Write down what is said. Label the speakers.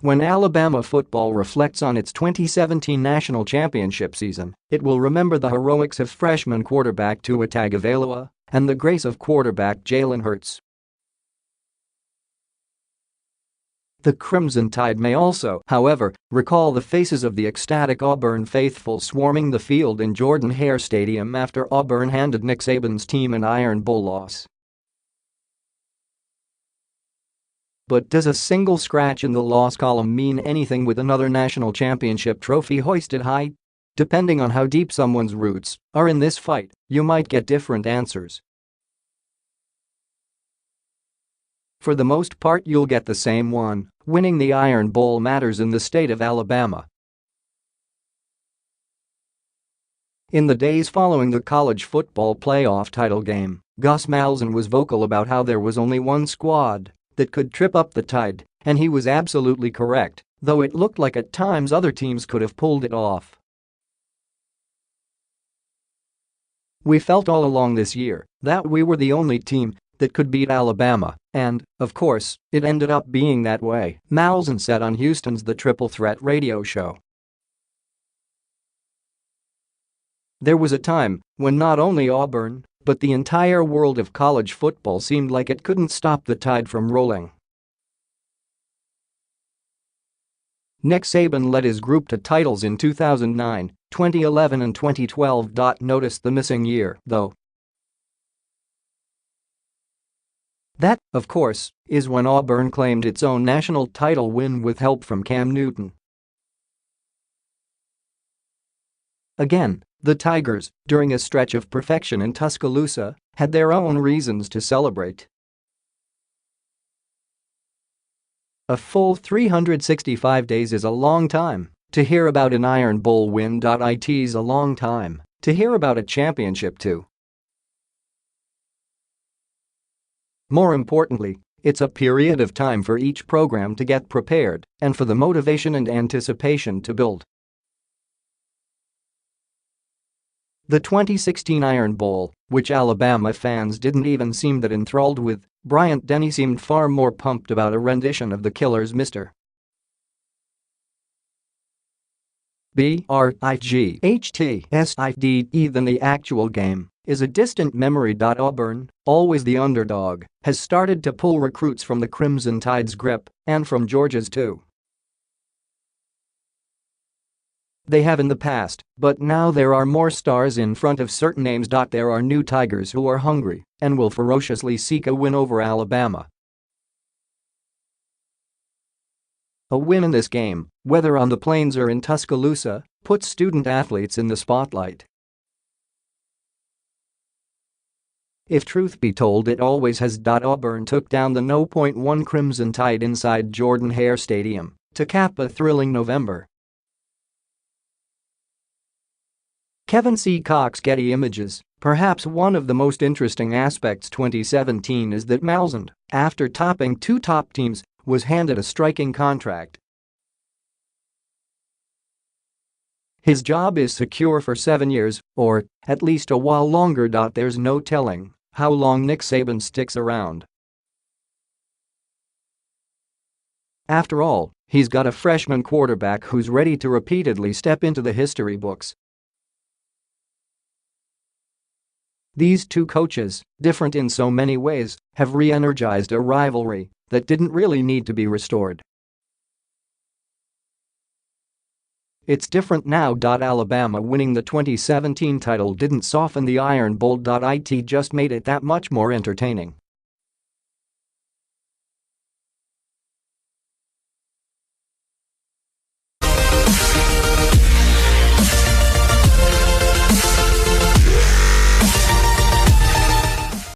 Speaker 1: When Alabama football reflects on its 2017 national championship season, it will remember the heroics of freshman quarterback Tua Tagovailoa and the grace of quarterback Jalen Hurts. The Crimson Tide may also, however, recall the faces of the ecstatic Auburn faithful swarming the field in Jordan-Hare Stadium after Auburn handed Nick Saban's team an Iron Bowl loss. But does a single scratch in the loss column mean anything with another national championship trophy hoisted high? Depending on how deep someone's roots are in this fight, you might get different answers. For the most part, you'll get the same one: winning the Iron Bowl matters in the state of Alabama. In the days following the college football playoff title game, Gus Malzahn was vocal about how there was only one squad that could trip up the Tide, and he was absolutely correct, though it looked like at times other teams could have pulled it off. We felt all along this year that we were the only team that could beat Alabama, and, of course, it ended up being that way, Malzahn said on Houston's The Triple Threat radio show. There was a time when not only Auburn, but the entire world of college football seemed like it couldn't stop the Tide from rolling. Nick Saban led his group to titles in 2009, 2011 and 2012. Notice the missing year, though. That, of course, is when Auburn claimed its own national title win with help from Cam Newton. Again, the Tigers, during a stretch of perfection in Tuscaloosa, had their own reasons to celebrate. A full 365 days is a long time to hear about an Iron Bowl win.It's a long time to hear about a championship too. More importantly, it's a period of time for each program to get prepared and for the motivation and anticipation to build. The 2016 Iron Bowl, which Alabama fans didn't even seem that enthralled with, Bryant-Denny seemed far more pumped about a rendition of the Killer's Mr. Brightside than the actual game. Is a distant memory. Auburn, always the underdog, has started to pull recruits from the Crimson Tide's grip and from Georgia's too. They have in the past, but now there are more stars in front of certain names. There are new Tigers who are hungry and will ferociously seek a win over Alabama. A win in this game, whether on the plains or in Tuscaloosa, puts student athletes in the spotlight. If truth be told, it always has. Auburn took down the No.1 Crimson Tide inside Jordan-Hare Stadium to cap a thrilling November. Kevin C.Cox, Getty Images. Perhaps one of the most interesting aspects 2017 is that Malzahn, after topping two top teams, was handed a striking contract. His job is secure for 7 years, or at least a while longer. There's no telling how long Nick Saban sticks around. After all, he's got a freshman quarterback who's ready to repeatedly step into the history books. These two coaches, different in so many ways, have re-energized a rivalry that didn't really need to be restored. It's different now. Alabama winning the 2017 title didn't soften the Iron Bowl. It just made it that much more entertaining.